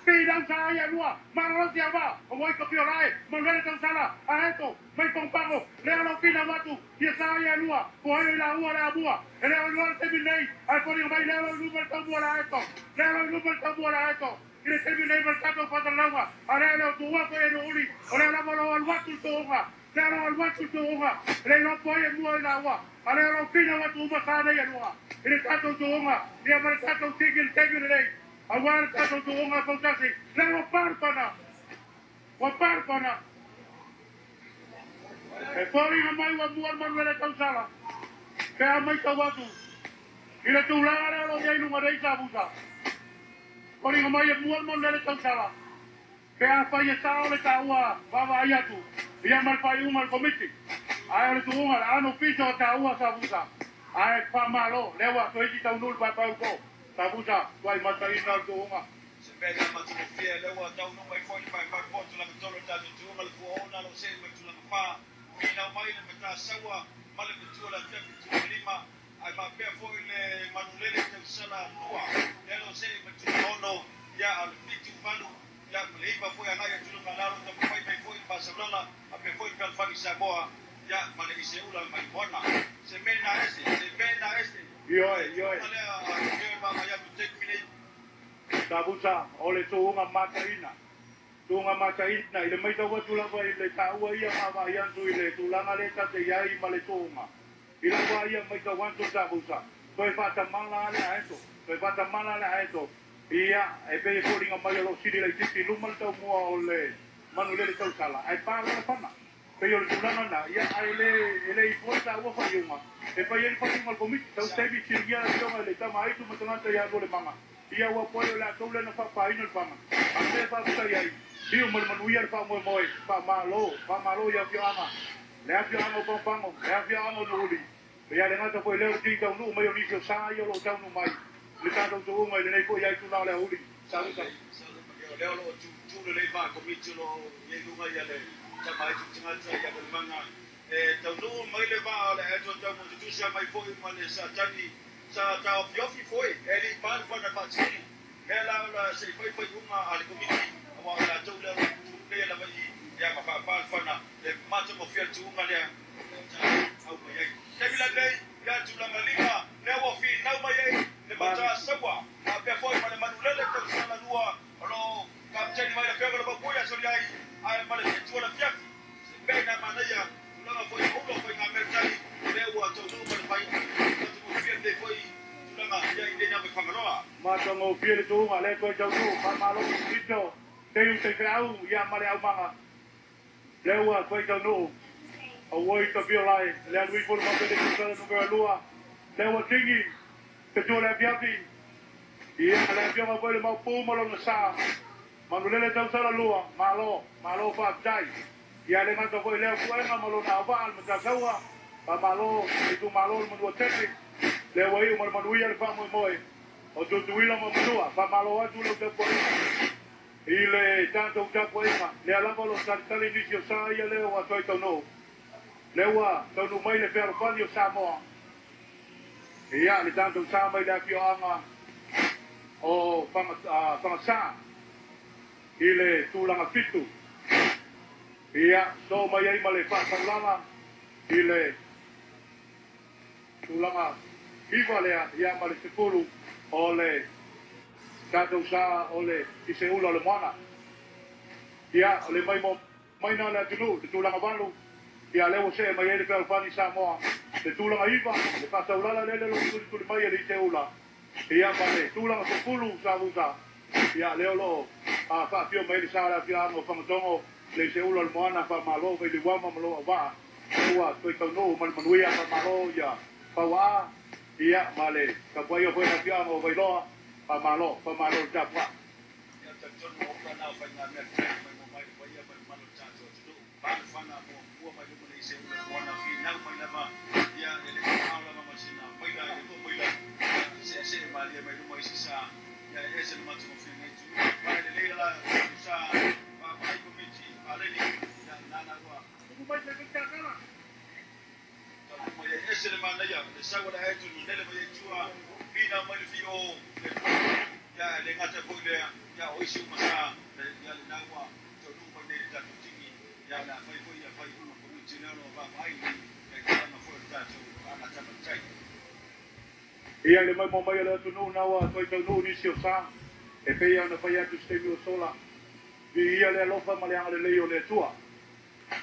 [SPEAKER 2] Pidang saya lua, maros siapa? Oi kopiorai, mangale tang sala, aeto, mai pongpango, leo lo pina watu, dia saya lua, oi la ua la bua, leo lo te binei, ai poni mai leo lumar tau mora aeto, leo lumar tau mora aeto. Ile te binei mercato patalawa, leo tua ko e uli, leo la molo al watu toga, leo al watu toga, leo poi e mua la ua, leo lo pina watu masana ya lua. Ile tato toga, dia mercato tigil tegil awal tato tuunga Fautasi, le wapar pana, E pori nga mai wa muar manuele tau sala. Kaya mai tau watu. Ila tu langa lo yai lunga rei sabusa. Pori nga mai muar manuele tau sala. Kaya pa ya sao le taua baba ayatu. Ia mal pa umal komiti. Ai le tuunga ano piso taua sabusa. Ai pa malo lewa to iti tau nul pa pa ko. Sabusa tuai matai na tuunga.
[SPEAKER 1] Sebeda matu fia lewa tau no mai foi pa pa ko la tolo ta tuunga le fuona lo se mai tu la pa. Mina mai le meta sawa male tu la tia tu lima. Ai ma pe foi le manulele te sala tua. Elo se mai tu ono ya al pitu panu. Ya leiba foi a ngai tu na lalo ta foi mai foi pa sablala a pe foi pa fa Samoa ya male ki seula mai bona se mena este
[SPEAKER 2] Yo.
[SPEAKER 1] ale a ba ya tu tek mine
[SPEAKER 2] Sabusa ole tuunga mataina. Tuunga mataina ile mai tau watu la vai le taua ia ma va ia tu ile tulanga le ta te yai ma le tuunga. Ila va ia mai tau watu sabusa. Toi fata mala le aeto. Toi fata mala le aeto. Ia, e pe foringa mai lo siri le titi lumal tau mua o le manulele tau sala. Ai pala na pana. Pe yo le tulanga na, ia ai le i porta ua fa iunga. E pa ia i pati mal komiti, tau tebi sirgia la tionga le tama aitu matangata ia le manga. Ia ua poio le atole na fa paino le panga. Ame fa puta iai. Dio mal manuia le fa moe moe, fa malo ia fioanga. Le a fioanga o pampango, le a fioanga o nuuli. Ia le ngata po i leo ti tau nuu mai o nisio saa i o lo tau nu mai. Le tātou tu unga i le nei po iai tu nao le huli. Saluta.
[SPEAKER 1] leo lo tu le va komiti lo ye lunga ya le tama ai tu tangata ya le manga tau no mai le va le ato tau mo tu sa mai foi ma le sa tani sa ta fiofi foi eli pan pa na patini la se foi unga al komiti wa la tu le la vai ya ma pa na le mato mo fiel tu unga le au mai ai bila dei ya tu la malima ne wo fi na mai le mata sawa a pe foi ma le manulele tau sa la lua lo kapteni mai pe ko ko ya sori ai ma le tu la fiafi bena manaya la foi uno foi na mercari le wa to no ma pai tu mo fiel de foi tu la ya ide na me famanoa
[SPEAKER 2] Ma tango fiel tu unga le ko jau tu pa malo ito. Te grau ya ma le au manga. Le wa ko jau no. A woi ta violai le a lui por ma pe ku sa numero lua. Le wa tingi te tu le fiafi. Ia le fiafi ma le ma pu mo lo na sa. Manulele tau sala lua, malo fa tai. Ia le mata foi leo fuenga malo na val, mata saua. Pa malo, itu malo mo do tete. Le wai mo manuia le fa mo moi. O tu tuila mo mua, pa malo atu lo te foi. Ile tanto ta poema, le ala mo lo sartale inicio sa ia le o toi no. Le wa, tau no mai le fer fanio Samoa. Ia le tanto sa mai le fioanga. O panga sa. Ile tulanga fitu. Ia, so mai ai male whakawanga. Ile tulanga hiva lea, ia male sepulu. O le tātou sa, o le ise ula le moana. Ia, o le mai na le atunu, le tulanga walu. Ia leo se mai ai le Fautasi Samoa. Le tulanga hiva, le whakaulala lele lo tuli mai ai le ise ula. Ia male tulanga sepulu sa wuta. Ia leo lo fa fio mai sa la fia mo fa tongo le se ulo moana fa malo ve le wama malo va wa to to no man manuia fa malo ya fa wa ia male ka poi yo fa fia mo ve lo fa malo ja pa
[SPEAKER 1] ya ta ton mo fa na fa na me mo mai ko ia pa malo cha to tu pa fa na mo mai mo le se ulo moana fi na mai na ma ia le ka la ma sina mai la se mai mai mo sa ya ese no macho fi ne tu para le la sa pa mai komiti ale ni na wa
[SPEAKER 2] ku mai se ka kana
[SPEAKER 1] mo ese le mana ya le sa wala etu ni le mo tua bina mo le fio ya le ngata ko le ya o isu masa ya le na wa to no mo ne ta tiki ya na fai ko ya fai ko komiti na no ba mai ni ka na fo ta tu ana ta tai
[SPEAKER 2] ia le mai mo mai le tu no na wa to to no ni sio sa e pe ia na fa ia tu ste mi sola vi ia le lofa ma le ang le yo le tua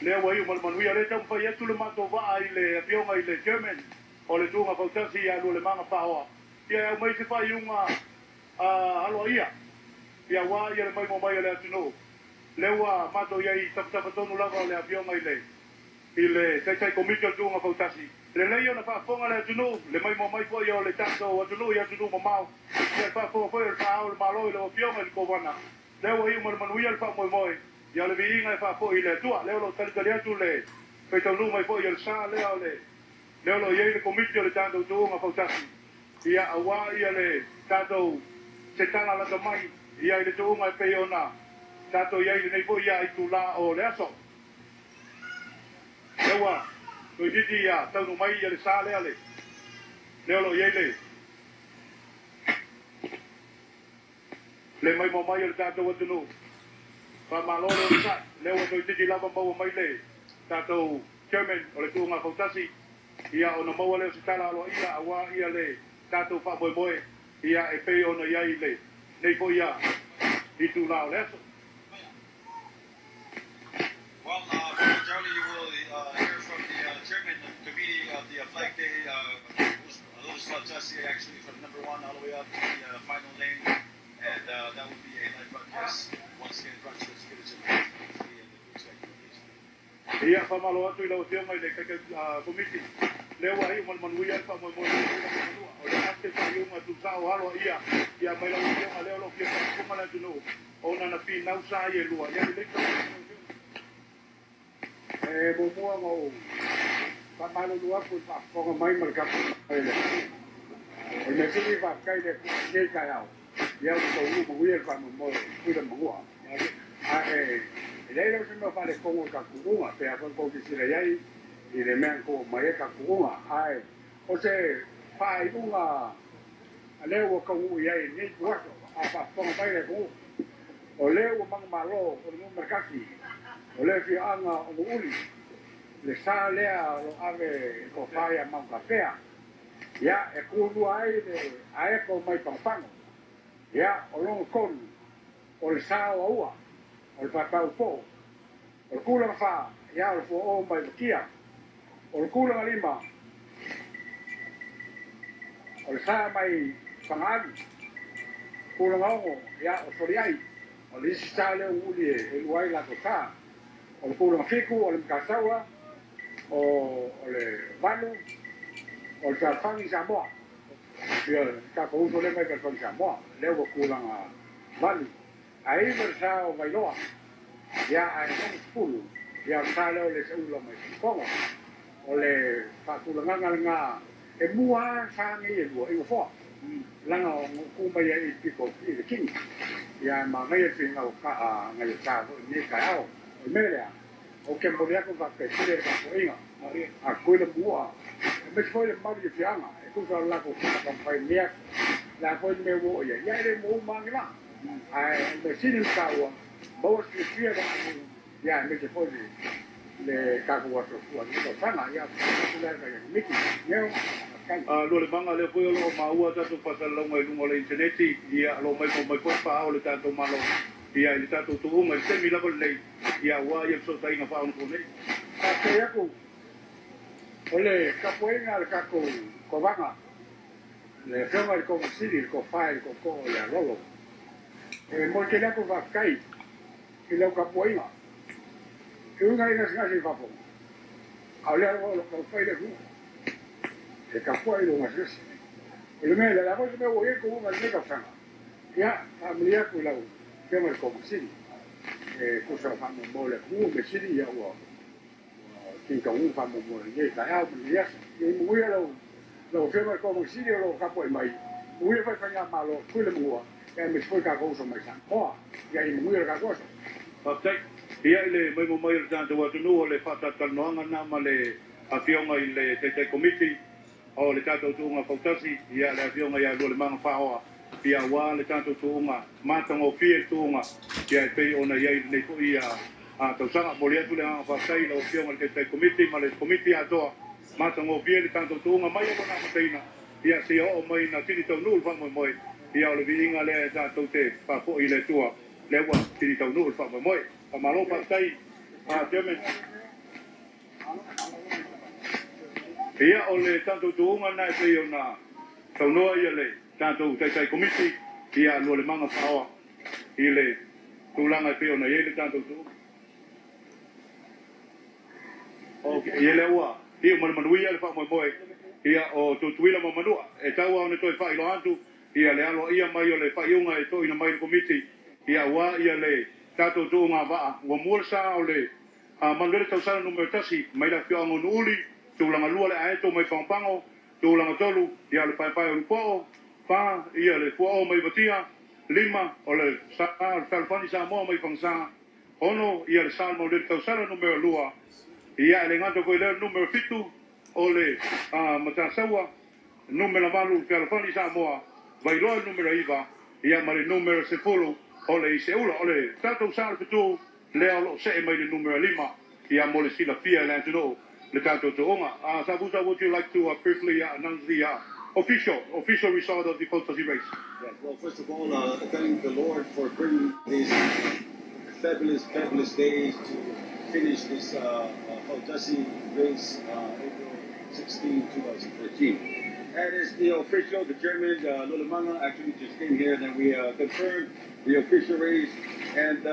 [SPEAKER 2] le wa io mal manuia le tam fa ia tu le mato va ai le avion ai le German o le tunga Fautasi ia lo le manga pa hoa ia mai se fa iunga alo ia wa ia le mai mo mai le tu no le wa mato ia i tap tonu lava le avion ai le i le tai komiti o tunga Fautasi. Le lei ona whaafonga le atunu, le mai mo mai po i o le tato atunu i atunu mo mau. Ia whaafonga po i le whaau le malo i le o fionga i kowana. Leo i umar manuia le wha moi moi. Ia le viinga e whaapo i le atua. Leo lo tali atu le peitaunu mai po i le sa leo le. Leo lo iei le komiti o le tato tunga Fautasi. Ia awa ia le tato se tala lata mai. Ia i le tunga e pei ona. Tato iei le nei po ia i tu la o le aso. Ewa, noi titi ia taunu mai ia le sa lea le. Leo lo iei le. Le mai mo mai le tato atunu. Pa malo le sa, leo noi titi lava mau mai le. Tato chairman o le tunga Fautasi. Ia ona maua leo se tala alo ia awa ia le. Tato wha moe moe. Ia e pei ona iai le. Nei po ia. I tu lao le aso.
[SPEAKER 1] Well, Charlie, you will hear from the chairman of the committee of the Flag Day, Alois Fautasi, actually from number 1 all the way up to the final lane, and that will be a live broadcast once again brought to us to
[SPEAKER 2] Ia whamalo atu I lau teo mai le kake komiti. Leo ahi manuia I wha moi moi o le ate wha iunga tu sao halo ia. Ia mai lau teo ma leo lo kia wha kumana tunu. O nana pi nau sa I e lua. Ia le
[SPEAKER 4] Bumua mau pamalo dua pun pak pong mai mereka ele. Ele sini pak kai de ni kai au. Dia tu mu muir pa mu mo kuda mua. Ele lo sino pa le kongo ka kuunga pe apa ko ki sira yai I le men ko mai ka kuunga. Ai o se pa I unga ale wo ko u yai ni waso apa pong mai le ku. O le wo mang malo o mu mereka ki. O le fi anga o uli le sa lea lo ave ko fai a mau kafea ia e kulu ai le ae ko mai pampango ia o longo kon o le sa o ua o le papau po o le kula fa ia o le fo o mai kia o le kula lima o le sa mai pangani kula ngongo ia o soriai o le isi sa leo uli e luai la ko sa o le kula fiku o le mkasawa o le valu o le talfangi Samoa ia ka ko uso le mai talfangi Samoa le o kulanga valu ai mer sa o vailoa ia ai no skulu ia sa le o le ulo mai kongo o le fa kulanga nga e mua sa ngi e lua I fo langa o ku mai I piko I le king ia ma ngai finga o ka ngai sa ni ka ao melea o ke moria ko va pe tire ka poinga a koile bua me foi le mal de fianga e ku sa la ko ka pai nia la foi me wo ya ya le mo mangla ai me sin ka wa bo si fia da ya me ke foi le ka ko wa so wa ko sana ya ku la ka ya miki yo
[SPEAKER 2] lo le manga le foi lo maua tatu pasal lo mai lungo le internet ia lo mai ko pa o le tatu malo ia I tatu tu mai se mi la ko le ia wa ia so tai na fa on ko nei
[SPEAKER 4] a ke ya ku ole ka poinga ka ko vanga le fema ko siri ko fai ko ya lolo mo ke la ko va kai ke la ka poinga ke unga ina ngasi fa po ale lo ko fai de ku e ka poinga lo ngasi ele me la voz me voy ko unga me ka sana ya familia ku la fema ko siri ko sa fa mo le ku me siri ya wa King ka un fa mo ye ka ya ya ye mo ya lo fema ko mo si lo ka po mai mo ye fa fa ya malo ku le mo ya me foi ka ko so mai san mo ya I mo ye ka ko so
[SPEAKER 2] okay ia le mai mo mai tanto wa tunu le fata tanoanga na ma le afionga I le te committee o le tato tunga Fautasi ia le afionga ia lo le manga faoa ia wa le tato tunga matango pie tunga ia pe ona ia nei ko ia a tau sanga molia tu le anga whasai la opio ma le komiti ma le komiti atoa matango pie le tanto tunga mai o na mateina ia se o mai na tini tau nul wha moi moi ia o le viinga le tato te papo I le tua le wa tini tau nul wha moi moi a malo whasai a temen ia o le tanto tunga na e o na tau noa ia le tanto te komiti ia lo le manga whaoa I le tūlanga e peo na ia le tanto tunga Okay, ele ua. Ia manui ale fa moe. Ia o tu tuila manua. E tau au ne toi fa ilo atu. Ia le alo ia mai o le fa iunga e to ina mai komiti. Ia wa ia le tato tu nga va. Wa mua sa o le mangere tau sala numero tasi. Mai la fio angon uli. Tu langa lua le aeto mai pangpango. Tu langa tolu. Ia le pai pai o lupo. Pa ia le fua o mai batia. Lima o le sa talfani Samoa mai pangsa. Ono ia le salmo le tau sala numero lua. Ia le ngato koe leo numero fitu o le matasaua numero malu telefoni Samoa vailoa numero iva ia ma le numero sepulu o le iseula o le tatou sala fitu leo lo se mai le numero lima ia mo le sila pia le antuno le tatou toonga. Sabusa, would you like to briefly announce the official result of the Fautasi race?
[SPEAKER 1] Yes, well, first of all, thank the Lord for bringing these fabulous days to finish this Fautasi Race April 16, 2013. And it's the official, the chairman, Lulamanga, actually just came here and then we confirmed the official race. And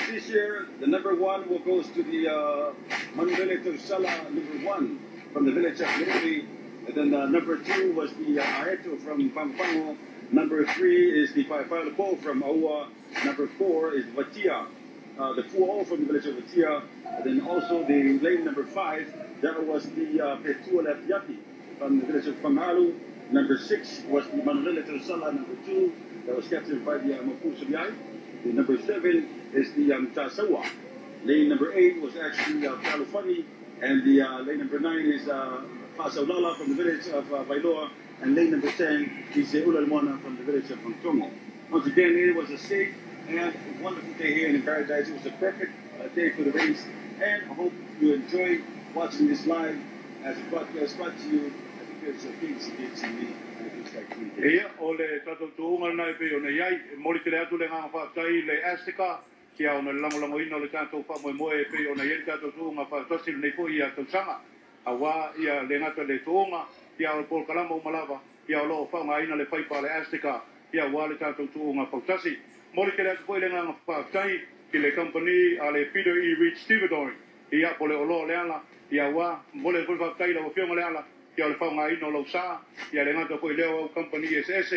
[SPEAKER 1] this year, the number one will goes to the Manubele Sala number one from the village of Lili. And then number two was the Aeto from Pampango. Number three is the Paipalapo from Aua. Number four is Vatia, the Fuo from the village of Vatia. And then also the lane number five, that was the Petua Lapiati from the village of Pamalu. Number six was the Manulele Sala number two, that was captured by the Mapu Subiai. The number seven is the Tasawa. Lane number eight was actually Kalufani. And the lane number nine is Pasaulala from the village of Bailoa. And lane number 10 is Ulalmona from the village of Pangtongo. Once again, it was a safe and wonderful day here in Paradise. It was a perfect day for the race. And I hope you enjoyed watching this live as a broadcast brought to you. I think there's a big TV and a big Sky TV.
[SPEAKER 2] Ia, o le tatou tuunga nai pe o nei ai, mori te le atu le nganga whaatai le Azteca, kia o na langolango ina o le tatou whaamoemoe pe o nei tatou tuunga whaatasi nei po ia tausanga. A wā ia le ngata le tuunga, ia o Paul Kalama o Malava, ia o loo whaunga ina le paipa le Azteca, ia wā le tatou tuunga whaatasi. Mori te le atu koe le nganga whaatai, ki le company a le Peter E. Reed Stevedore, ia po le o loo le ala, ia wā, mole koe whaatai la o whionga le ala, ia le whaunga ina o lau saa, ia le ngata koe leo au company SS,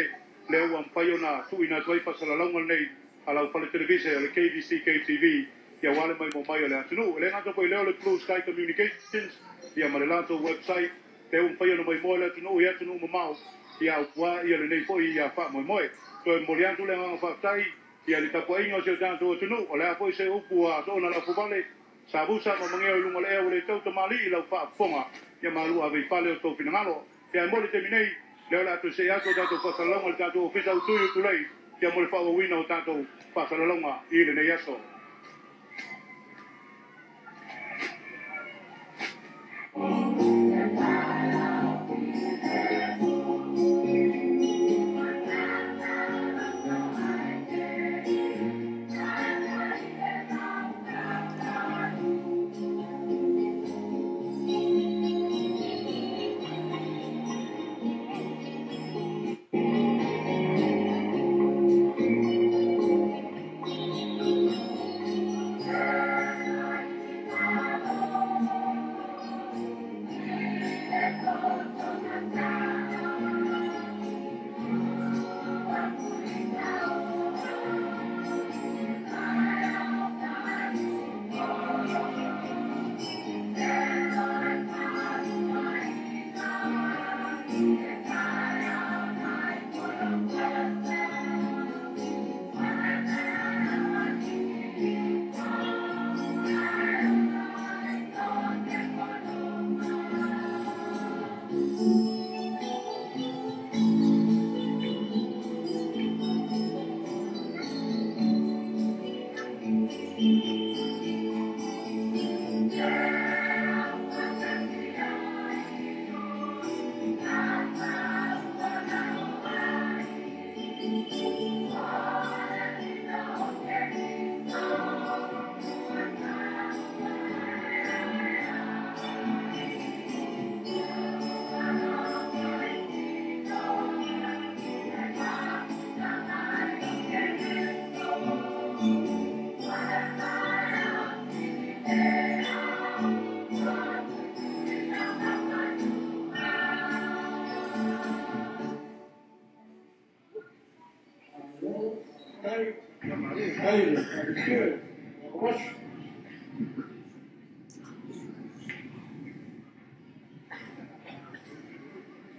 [SPEAKER 2] leo am pai o na tui na tuai pasala launga nei, a lau pale televise, a le KBC, KTV, ia wale mai mo mai o le atunu. Le ngata koe leo le Blue Sky Communications, ia ma le lato website, te un pai o na mai mo le atunu, ia atunu ma mau, ia wā, ia le nei poi, ia wha moi moe. Toe moriantu le nganga whaatai, ia li tapo ingo se o tātou atunu, o le a poi se upu a tōna la puvale, sa busa ma mangeo lunga le eo le tau tamali i lau wha fonga, ia malua vei pale o tō finangalo. Ia mole te minei, leo le atu se ato tātou whasalalonga le tātou ofisa utuyu tulei, ia mole wha wawina o tātou whasalalonga i le nei aso.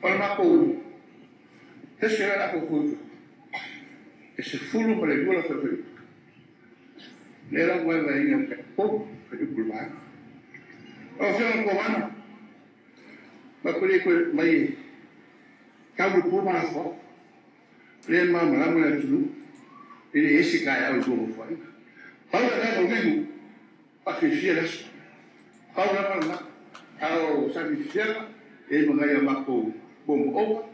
[SPEAKER 5] Olha ko tesera ko ko ese fulu para igual a fer le la guarda en el campo pero pulmar o sea ko wana ba ko mai ka bu pulmar ko le ma ma la mo tu ele esse cara o jogo foi para dar o mesmo para que fieras para lá ao sabe fiel e mo ga ya ma ko bom